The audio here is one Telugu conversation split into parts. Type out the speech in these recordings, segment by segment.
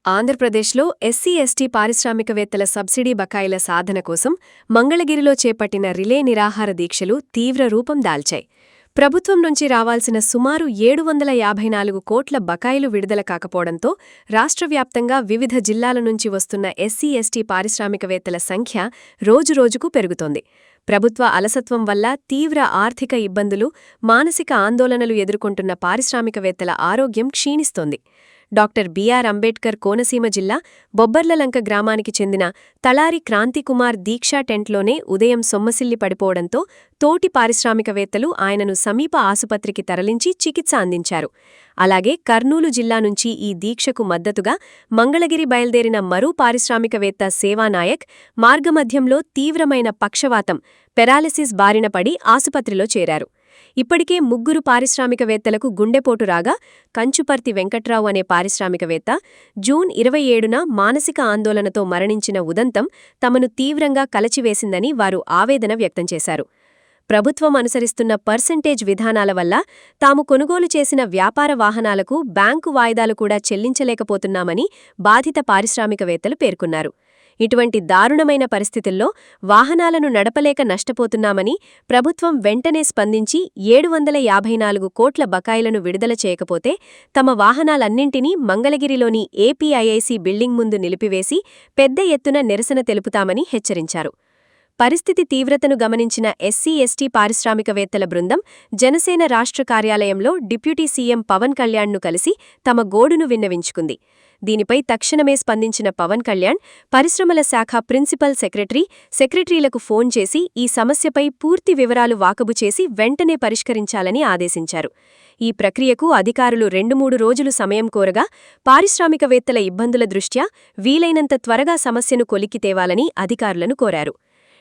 ఆంధ్రప్రదేశ్లో ఎస్సీ/ఎస్టీ పారిశ్రామికవేత్తల సబ్సిడీ బకాయిల సాధన కోసం మంగళగిరిలో చేపట్టిన రిలే నిరాహార దీక్షలు తీవ్ర రూపం దాల్చాయి. ప్రభుత్వం నుంచి రావాల్సిన సుమారు 754 కోట్ల బకాయిలు విడుదల కాకపోవడంతో రాష్ట్రవ్యాప్తంగా వివిధ జిల్లాల నుంచి వస్తున్న ఎస్సీ/ఎస్టీ పారిశ్రామికవేత్తల సంఖ్య రోజురోజుకు పెరుగుతోంది. ప్రభుత్వ అలసత్వం వల్ల తీవ్ర ఆర్థిక ఇబ్బందులు, మానసిక ఆందోళనలు ఎదుర్కొంటున్న పారిశ్రామికవేత్తల ఆరోగ్యం క్షీణిస్తోంది. డాక్టర్ బిఆర్ అంబేడ్కర్ కోనసీమ జిల్లా బొబ్బర్లలంక గ్రామానికి చెందిన తళారి క్రాంతికుమార్ దీక్షా టెంట్లోనే ఉదయం సొమ్మసిల్లి పడిపోవడంతో తోటి పారిశ్రామికవేత్తలు ఆయనను సమీప ఆసుపత్రికి తరలించి చికిత్స అందించారు. అలాగే కర్నూలు జిల్లా నుంచి ఈ దీక్షకు మద్దతుగా మంగళగిరి బయల్దేరిన మరో పారిశ్రామికవేత్త సేవానాయక్ మార్గమధ్యంలో తీవ్రమైన పక్షవాతం, పెరాలిసిస్ బారిన పడి ఆసుపత్రిలో చేరారు. ఇప్పటికే 3 పారిశ్రామికవేత్తలకు గుండెపోటు రాగా కంచుపర్తి వెంకట్రావు అనే పారిశ్రామికవేత్త జూన్ 27న మానసిక ఆందోళనతో మరణించిన ఉదంతం తమను తీవ్రంగా కలచివేసిందని వారు ఆవేదన వ్యక్తం చేశారు. ప్రభుత్వం అనుసరిస్తున్న పర్సెంటేజ్ విధానాల వల్ల తాము కొనుగోలు చేసిన వ్యాపార వాహనాలకు బ్యాంకు వాయిదాలు కూడా చెల్లించలేకపోతున్నామని బాధిత పారిశ్రామికవేత్తలు పేర్కొన్నారు. ఇటువంటి దారుణమైన పరిస్థితుల్లో వాహనాలను నడపలేక నష్టపోతున్నామని, ప్రభుత్వం వెంటనే స్పందించి 754 కోట్ల బకాయిలను విడుదల చేయకపోతే తమ వాహనాలన్నింటినీ మంగళగిరిలోని ఏపీఐఐసీ బిల్డింగ్ ముందు నిలిపివేసి పెద్ద ఎత్తున నిరసన తెలుపుతామని హెచ్చరించారు. పరిస్థితి తీవ్రతను గమనించిన ఎస్సీ/ఎస్టీ పారిశ్రామికవేత్తల బృందం జనసేన రాష్ట్ర కార్యాలయంలో డిప్యూటీ సీఎం పవన్ కళ్యాణ్ను కలిసి తమ గోడును విన్నవించుకుంది. దీనిపై తక్షణమే స్పందించిన పవన్ కళ్యాణ్ పరిశ్రమల శాఖ ప్రిన్సిపల్ సెక్రటరీలకు ఫోన్ చేసి ఈ సమస్యపై పూర్తి వివరాలు వాకబు చేసి వెంటనే పరిష్కరించాలని ఆదేశించారు. ఈ ప్రక్రియకు అధికారులు 2-3 రోజులు సమయం కోరగా పారిశ్రామికవేత్తల ఇబ్బందుల దృష్ట్యా వీలైనంత త్వరగా సమస్యను కొలిక్కి తేవాలని అధికారులను కోరారు.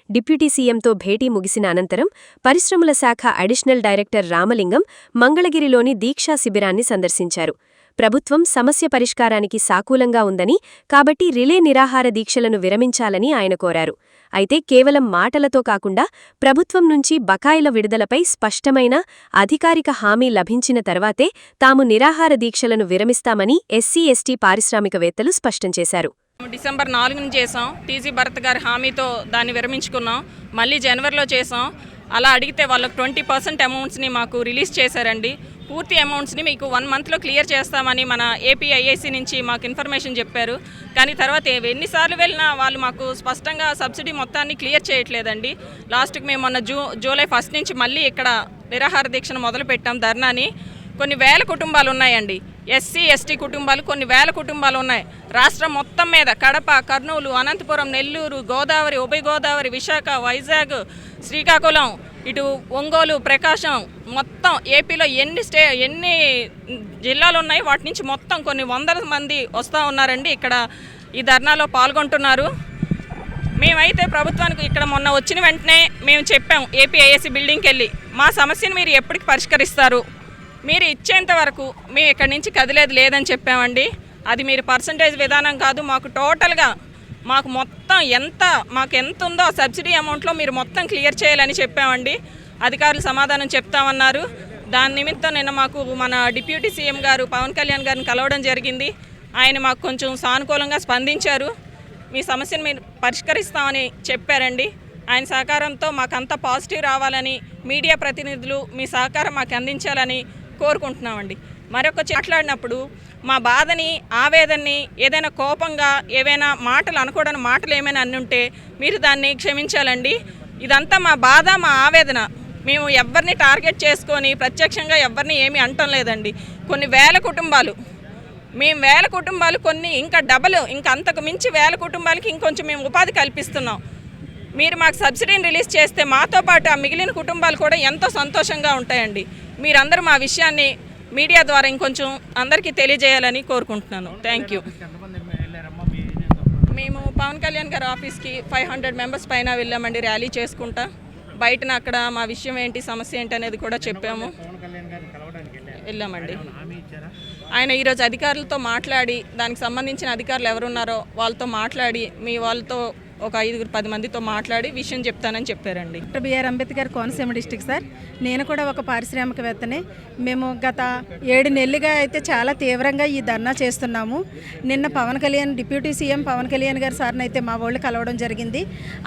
డిప్యూటీ సీఎంతో భేటీ ముగిసిన అనంతరం పరిశ్రమల శాఖ అడిషనల్ డైరెక్టర్ రామలింగం మంగళగిరిలోని దీక్షా శిబిరాన్ని సందర్శించారు. ప్రభుత్వం సమస్య పరిష్కారానికి సాకూలంగా ఉందని, కాబట్టి రిలే నిరాహార దీక్షలను విరమించాలని ఆయన కోరారు. అయితే కేవలం మాటలతో కాకుండా ప్రభుత్వం నుంచి బకాయిల విడుదలపై స్పష్టమైన అధికారిక హామీ లభించిన తర్వాతే తాము నిరాహార దీక్షలను విరమిస్తామని ఎస్సీ/ఎస్టీ పారిశ్రామికవేత్తలు స్పష్టం చేశారు. డిసెంబర్ 4న చేసాం. టీజీ భరత్ గారి హామీతో దాన్ని విరమించుకున్నాం. మళ్ళీ జనవరిలో చేసాం. అలా అడిగితే వాళ్ళకు 20% అమౌంట్స్ని మాకు రిలీజ్ చేశారండి. పూర్తి అమౌంట్స్ని మీకు 1 మంత్లో క్లియర్ చేస్తామని మన ఏపీఐఐసీ నుంచి మాకు ఇన్ఫర్మేషన్ చెప్పారు. కానీ తర్వాత ఎన్నిసార్లు వెళ్ళినా వాళ్ళు మాకు స్పష్టంగా సబ్సిడీ మొత్తాన్ని క్లియర్ చేయట్లేదండి. లాస్ట్కి మేము మొన్న జూలై 1 నుంచి మళ్ళీ ఇక్కడ నిరాహార దీక్షను మొదలుపెట్టాం ధర్నాని. కొన్ని వేల కుటుంబాలు ఉన్నాయండి. ఎస్సీ/ఎస్టీ కుటుంబాలు కొన్ని వేల కుటుంబాలు ఉన్నాయి. రాష్ట్రం మొత్తం మీద కడప, కర్నూలు, అనంతపురం, నెల్లూరు, గోదావరి, ఉభయ గోదావరి, విశాఖ, వైజాగ్, శ్రీకాకుళం, ఇటు ఒంగోలు, ప్రకాశం, మొత్తం ఏపీలో ఎన్ని జిల్లాలు ఉన్నాయి వాటి నుంచి మొత్తం కొన్ని వందల మంది వస్తూ ఉన్నారండి. ఇక్కడ ఈ ధర్నాలో పాల్గొంటున్నారు. మేమైతే ప్రభుత్వానికి ఇక్కడ మొన్న వచ్చిన వెంటనే మేము చెప్పాం, ఏపీఐఐసీ బిల్డింగ్కి వెళ్ళి మా సమస్యను మీరు ఎప్పటికి పరిష్కరిస్తారు, మీరు ఇచ్చేంత వరకు మేము ఇక్కడి నుంచి కదిలేదు లేదని చెప్పామండి. అది మీరు పర్సంటేజ్ విధానం కాదు, మాకు టోటల్గా మాకు మొత్తం మాకు ఎంత ఉందో ఆ సబ్సిడీ అమౌంట్లో మీరు మొత్తం క్లియర్ చేయాలని చెప్పామండి. అధికారులు సమాధానం చెప్తామన్నారు. దాని నిమిత్తం నిన్న మాకు మన డిప్యూటీ సీఎం గారు పవన్ కళ్యాణ్ గారిని కలవడం జరిగింది. ఆయన మాకు కొంచెం సానుకూలంగా స్పందించారు. మీ సమస్యను మీరు పరిష్కరిస్తామని చెప్పారండి. ఆయన సహకారంతో మాకంతా పాజిటివ్ రావాలని, మీడియా ప్రతినిధులు మీ సహకారం మాకు అందించాలని కోరుకుంటున్నామండి. మరొక మాట్లాడినప్పుడు మా బాధని, ఆవేదనని, ఏదైనా కోపంగా ఏవైనా మాటలు అనుకోవడానికి మాటలు ఏమైనా అన్నుంటే మీరు దాన్ని క్షమించాలండి. ఇదంతా మా బాధ, మా ఆవేదన. మేము ఎవరిని టార్గెట్ చేసుకొని ప్రత్యక్షంగా ఎవరిని ఏమీ అంటం లేదండి. కొన్ని వేల కుటుంబాలు, మేము వేల కుటుంబాలు, కొన్ని ఇంకా డబల్, ఇంకా అంతకు మించి వేల కుటుంబాలకి ఇంకొంచెం మేము ఉపాధి కల్పిస్తున్నాం. మీరు మాకు సబ్సిడీని రిలీజ్ చేస్తే మాతో పాటు ఆ మిగిలిన కుటుంబాలు కూడా ఎంతో సంతోషంగా ఉంటాయండి. మీరందరూ మా విషయాన్ని మీడియా ద్వారా ఇంకొంచెం అందరికీ తెలియజేయాలని కోరుకుంటున్నాను. Thank you. మేము పవన్ కళ్యాణ్ గారి ఆఫీస్కి 500 మెంబర్స్ పైన వెళ్ళామండి ర్యాలీ చేసుకుంటా. బయటన అక్కడ మా విషయం ఏంటి, సమస్య ఏంటి అనేది కూడా చెప్పాము, వెళ్ళామండి. ఆయన ఈరోజు అధికారులతో మాట్లాడి, దానికి సంబంధించిన అధికారులు ఎవరున్నారో వాళ్ళతో మాట్లాడి, మీ వాళ్ళతో ఒక 5-10 మందితో మాట్లాడి విషయం చెప్తానని చెప్పారండి. Doctor B R Ambedkar Konaseema district sir. నేను కూడా ఒక పారిశ్రామికవేత్తనే. మేము గత 7 నెలలుగా అయితే చాలా తీవ్రంగా ఈ ధర్నా చేస్తున్నాము. నిన్న పవన్ కళ్యాణ్, డిప్యూటీ సీఎం పవన్ కళ్యాణ్ గారు సార్ని అయితే మా వాళ్ళు కలవడం జరిగింది.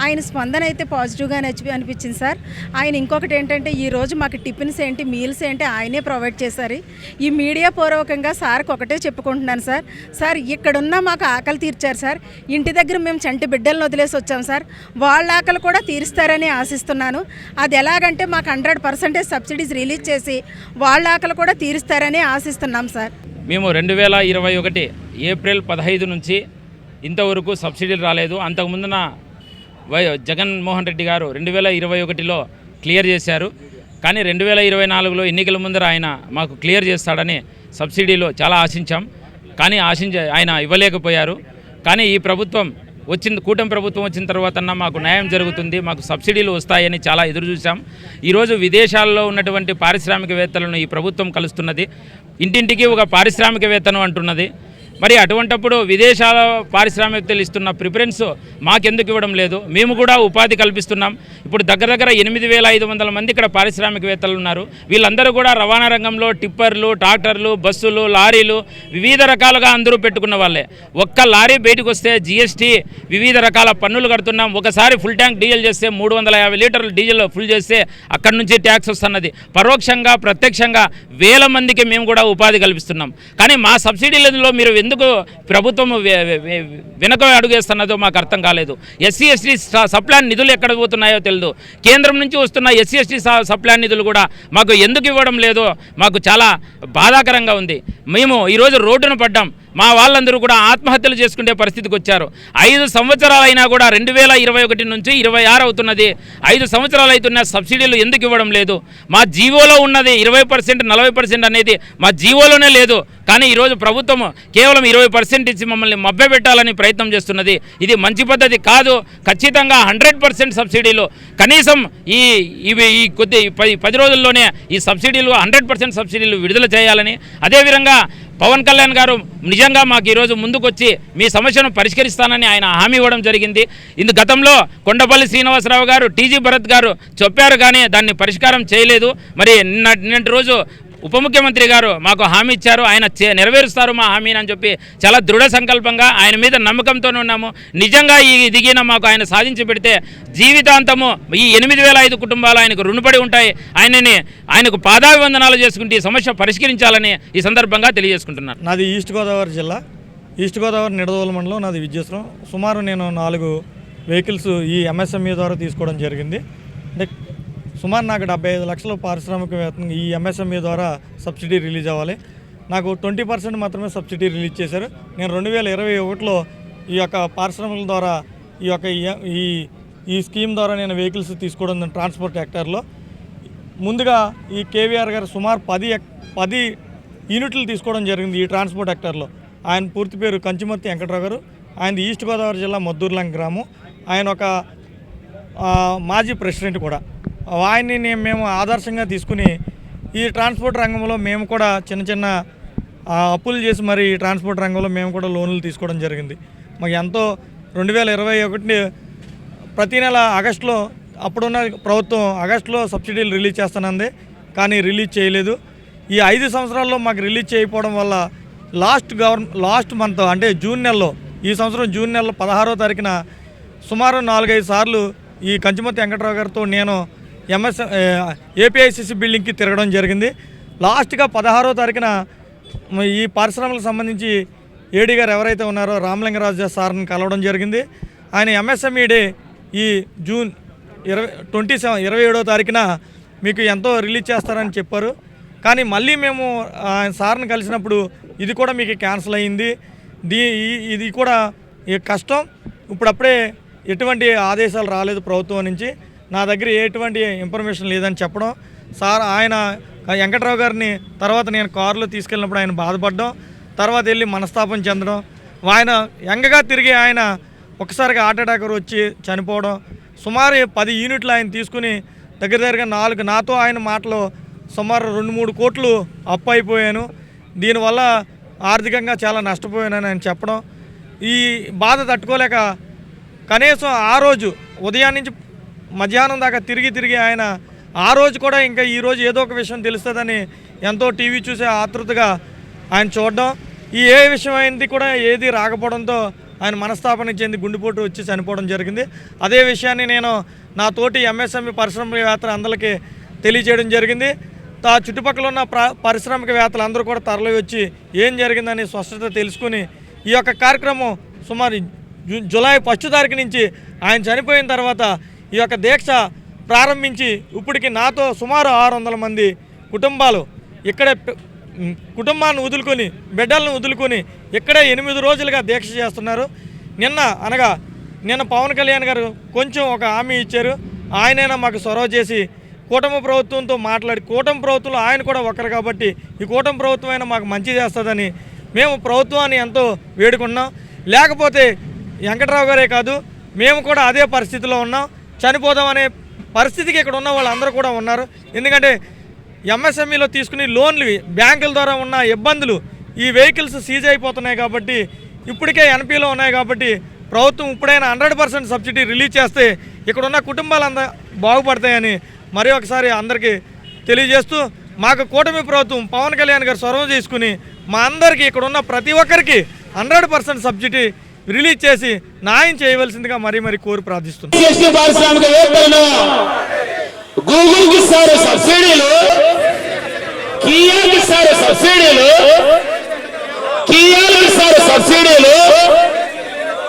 ఆయన స్పందన అయితే పాజిటివ్గా అనిపించింది సార్. ఆయన ఇంకొకటి ఏంటంటే ఈరోజు మాకు టిఫిన్స్ ఏంటి, మీల్స్ ఏంటి ఆయనే ప్రొవైడ్ చేశారు. ఈ మీడియా పూర్వకంగా సార్కి ఒకటే చెప్పుకుంటున్నాను సార్. సార్ ఇక్కడున్న మాకు ఆకలి తీర్చారు సార్. ఇంటి దగ్గర మేము చంటి బిడ్డలను వదిలేసి వచ్చాం సార్. వాళ్ళ ఆకలి కూడా తీరుస్తారని ఆశిస్తున్నాను. అది ఎలాగంటే మాకు 100% సబ్సిడీస్ రిలీజ్ చేసి వాళ్ళ ఆకలి కూడా తీరుస్తారని ఆశిస్తున్నాం సార్. మేము 2021 ఏప్రిల్ 15 నుంచి ఇంతవరకు సబ్సిడీలు రాలేదు. అంతకుముందున జగన్మోహన్ రెడ్డి గారు 2021లో క్లియర్ చేశారు. కానీ 2024లో ఎన్నికల ముందర ఆయన మాకు క్లియర్ చేస్తాడని సబ్సిడీలో చాలా ఆశించాం. కానీ ఆయన ఇవ్వలేకపోయారు. కానీ ఈ ప్రభుత్వం కూటమి ప్రభుత్వం వచ్చిన తర్వాత మాకు న్యాయం జరుగుతుంది, మాకు సబ్సిడీలు వస్తాయని చాలా ఎదురు చూసాం. ఈరోజు విదేశాల్లో ఉన్నటువంటి పారిశ్రామికవేత్తలను ఈ ప్రభుత్వం కలుస్తున్నది. ఇంటింటికి ఒక పారిశ్రామికవేత్తను అంటున్నది. మరి అటువంటప్పుడు విదేశాల పారిశ్రామికవేత్తలు ఇస్తున్న ప్రిఫరెన్స్ మాకెందుకు ఇవ్వడం లేదు? మేము కూడా ఉపాధి కల్పిస్తున్నాం. ఇప్పుడు దగ్గర 8,500 మంది ఇక్కడ పారిశ్రామికవేత్తలు ఉన్నారు. వీళ్ళందరూ కూడా రవాణా రంగంలో టిప్పర్లు, ట్రాక్టర్లు, బస్సులు, లారీలు వివిధ రకాలుగా అందరూ పెట్టుకున్న వాళ్ళే. ఒక్క లారీ బయటకు వస్తే జీఎస్టీ వివిధ రకాల పన్నులు కడుతున్నాం. ఒకసారి ఫుల్ ట్యాంక్ డీజిల్ చేస్తే 350 లీటర్లు డీజిల్ ఫుల్ చేస్తే అక్కడి నుంచి ట్యాక్స్ వస్తున్నది. పరోక్షంగా ప్రత్యక్షంగా వేల మందికి మేము కూడా ఉపాధి కల్పిస్తున్నాం. కానీ మా సబ్సిడీలలో మీరు ఎందుకు ప్రభుత్వం వెనక అడుగేస్తున్నదో మాకు అర్థం కాలేదు. ఎస్సీ ఎస్టీ సప్లాన్ నిధులు ఎక్కడ పోతున్నాయో తెలియదు. కేంద్రం నుంచి వస్తున్న ఎస్సీ ఎస్టీ సప్లాన్ నిధులు కూడా మాకు ఎందుకు ఇవ్వడం లేదో మాకు చాలా బాధాకరంగా ఉంది. మేము ఈరోజు రోడ్డున పడ్డాం. మా వాళ్ళందరూ కూడా ఆత్మహత్యలు చేసుకునే పరిస్థితికి వచ్చారు. 5 సంవత్సరాలైనా కూడా 2021 నుంచి 26 అవుతున్నది. 5 సంవత్సరాలు అవుతున్న సబ్సిడీలు ఎందుకు ఇవ్వడం లేదు? మా జీవోలో ఉన్నది 20%, 40% అనేది మా జీవోలోనే లేదు. కానీ ఈరోజు ప్రభుత్వం కేవలం 20% ఇచ్చి మమ్మల్ని మభ్యపెట్టాలని ప్రయత్నం చేస్తున్నది. ఇది మంచి పద్ధతి కాదు. ఖచ్చితంగా 100% సబ్సిడీలు కనీసం ఈ కొద్ది 10 రోజుల్లోనే ఈ సబ్సిడీలు 100% సబ్సిడీలు విడుదల చేయాలని, అదేవిధంగా పవన్ కళ్యాణ్ గారు నిజంగా మాకు ఈరోజు ముందుకొచ్చి మీ సమస్యను పరిష్కరిస్తానని ఆయన హామీ ఇవ్వడం జరిగింది. గతంలో కొండపల్లి శ్రీనివాసరావు గారు, టీజీ భరత్ గారు చెప్పారు కానీ దాన్ని పరిష్కారం చేయలేదు. మరి నిన్నటి రోజు ఉప ముఖ్యమంత్రి గారు మాకు హామీ ఇచ్చారు. ఆయన నెరవేరుస్తారు మా హామీని అని చెప్పి చాలా దృఢ సంకల్పంగా ఆయన మీద నమ్మకంతోనే ఉన్నాము. నిజంగా ఈ దిగిన మాకు ఆయన సాధించి పెడితే జీవితాంతము ఈ 8,005 కుటుంబాలు ఆయనకు రుణపడి ఉంటాయి. ఆయనకు పాదాభివందనాలు చేసుకుంటే ఈ సమస్య పరిష్కరించాలని ఈ సందర్భంగా తెలియజేసుకుంటున్నాను. నాది ఈస్ట్ గోదావరి జిల్లా, ఈస్ట్ గోదావరి నిడదవోలు మండలం. నాది విద్యాశ్రం. సుమారు నేను 4 వెహికల్స్ ఈ ఎంఎస్ఎంఈ ద్వారా తీసుకోవడం జరిగింది. అంటే సుమారు నాకు 75 లక్షల పారిశ్రామికవేత్తం ఈ ఎంఎస్ఎంఈ ద్వారా సబ్సిడీ రిలీజ్ అవ్వాలి. నాకు 20% మాత్రమే సబ్సిడీ రిలీజ్ చేశారు. నేను 2021లో ఈ యొక్క పారిశ్రామికల ద్వారా ఈ స్కీమ్ ద్వారా నేను వెహికల్స్ తీసుకోవడం ట్రాన్స్పోర్ట్ సెక్టార్లో. ముందుగా ఈ కేవీఆర్ గారు సుమారు 10 యూనిట్లు తీసుకోవడం జరిగింది ఈ ట్రాన్స్పోర్ట్ సెక్టార్లో. ఆయన పూర్తి పేరు కంచుమర్తి వెంకట్రావు గారు. ఆయనది ఈస్ట్ గోదావరి జిల్లా మద్దూరులంక గ్రామం. ఆయన ఒక మాజీ ప్రెసిడెంట్ కూడా. ఆయన్ని మేము ఆదర్శంగా తీసుకుని ఈ ట్రాన్స్పోర్ట్ రంగంలో మేము కూడా చిన్న అప్పులు చేసి మరి ఈ ట్రాన్స్పోర్ట్ రంగంలో మేము కూడా లోన్లు తీసుకోవడం జరిగింది. మాకు ఎంతో 2021 ప్రతి నెల ఆగస్టులో అప్పుడున్న ప్రభుత్వం ఆగస్టులో సబ్సిడీలు రిలీజ్ చేస్తానంది, కానీ రిలీజ్ చేయలేదు. ఈ 5 సంవత్సరాల్లో మాకు రిలీజ్ చేయకపోవడం వల్ల లాస్ట్ మంత్ అంటే జూన్ నెలలో, ఈ సంవత్సరం జూన్ నెలలో 16వ తారీఖున సుమారు 4-5 సార్లు ఈ కంచుమర్తి వెంకట్రావు గారితో నేను ఏపీఐసిసి బిల్డింగ్కి తిరగడం జరిగింది. లాస్ట్గా 16వ తారీఖున ఈ పరిశ్రమలకు సంబంధించి ఏడీ గారు ఎవరైతే ఉన్నారో రామలింగరాజు సార్ని కలవడం జరిగింది. ఆయన ఎంఎస్ఎంఈ డే ఈ జూన్ 27వ తారీఖున మీకు ఎంతో రిలీజ్ చేస్తారని చెప్పారు. కానీ మళ్ళీ మేము ఆయన సార్ని కలిసినప్పుడు ఇది కూడా మీకు క్యాన్సిల్ అయ్యింది, ఇది కూడా కష్టం, ఇప్పుడప్పుడే ఎటువంటి ఆదేశాలు రాలేదు ప్రభుత్వం నుంచి, నా దగ్గర ఎటువంటి ఇన్ఫర్మేషన్ లేదని చెప్పడం. సార్ ఆయన వెంకట్రావు గారిని తర్వాత నేను కారులో తీసుకెళ్ళినప్పుడు ఆయన బాధపడడం, తర్వాత వెళ్ళి మనస్తాపం చెందడం, ఆయన యంగగా తిరిగి ఆయన ఒకసారిగా హార్ట్ అటాక్ వచ్చి చనిపోవడం. సుమారు 10 యూనిట్లు ఆయన తీసుకుని దగ్గరగా 4 నాతో ఆయన మాటలో సుమారు 2-3 కోట్లు అప్పు అయిపోయాను, దీనివల్ల ఆర్థికంగా చాలా నష్టపోయానని ఆయన చెప్పడం. ఈ బాధ తట్టుకోలేక కనీసం ఆ రోజు ఉదయం నుంచి మధ్యాహ్నం దాకా తిరిగి ఆయన ఆ రోజు కూడా ఇంకా ఈరోజు ఏదో ఒక విషయం తెలుస్తుందని ఎంతో టీవీ చూసే ఆతృతగా ఆయన చూడడం, ఏ విషయం అయింది కూడా ఏది రాకపోవడంతో ఆయన మనస్తాపన చెంది గుండెపోటు వచ్చి చనిపోవడం జరిగింది. అదే విషయాన్ని నేను నా తోటి ఎంఎస్ఎంఈ పారిశ్రామికవేత్తల అందరికీ తెలియజేయడం జరిగింది. ఆ చుట్టుపక్కల ఉన్న పారిశ్రామికవేత్తలు అందరూ కూడా తరలి వచ్చి ఏం జరిగిందని స్పష్టత తెలుసుకుని ఈ యొక్క కార్యక్రమం సుమారు జూలై 1 తారీఖు నుంచి ఆయన చనిపోయిన తర్వాత ఈ యొక్క దీక్ష ప్రారంభించి ఇప్పటికి నాతో సుమారు 600 మంది కుటుంబాలు ఇక్కడే కుటుంబాన్ని వదులుకొని బిడ్డలను వదులుకొని ఇక్కడే 8 రోజులుగా దీక్ష చేస్తున్నారు. నిన్న పవన్ కళ్యాణ్ గారు కొంచెం ఒక హామీ ఇచ్చారు. ఆయనైనా మాకు చొరవ చేసి కూటమి ప్రభుత్వంతో మాట్లాడి, కూటమి ప్రభుత్వంలో ఆయన కూడా ఒకరు కాబట్టి ఈ కూటమి ప్రభుత్వం అయినా మాకు మంచి చేస్తుందని మేము ప్రభుత్వాన్ని ఎంతో వేడుకున్నాం. లేకపోతే వెంకట్రావు గారే కాదు, మేము కూడా అదే పరిస్థితిలో ఉన్నాం, చనిపోదామనే పరిస్థితికి ఇక్కడ ఉన్న వాళ్ళందరూ కూడా ఉన్నారు. ఎందుకంటే ఎంఎస్ఎంఈలో తీసుకుని లోన్లు బ్యాంకుల ద్వారా ఉన్న ఇబ్బందులు, ఈ వెహికల్స్ సీజ్ అయిపోతున్నాయి కాబట్టి, ఇప్పటికే ఎన్పీలో ఉన్నాయి కాబట్టి ప్రభుత్వం ఇప్పుడైనా 100% సబ్సిడీ రిలీజ్ చేస్తే ఇక్కడ ఉన్న కుటుంబాలంతా బాగుపడతాయని మరి ఒకసారి అందరికీ తెలియజేస్తూ, మాకు కూటమి ప్రభుత్వం పవన్ కళ్యాణ్ గారు చొరవ చేసుకుని మా అందరికీ ఇక్కడ ఉన్న ప్రతి ఒక్కరికి 100% సబ్సిడీ రిలీజ్ చేసి న్యాయం చేయవలసిందిగా మరీ కోరి ప్రార్థిస్తున్నాం. గూగుల్కి ఇస్తారు సబ్సిడీలు, కియాకి ఇస్తారు సబ్సిడీలు,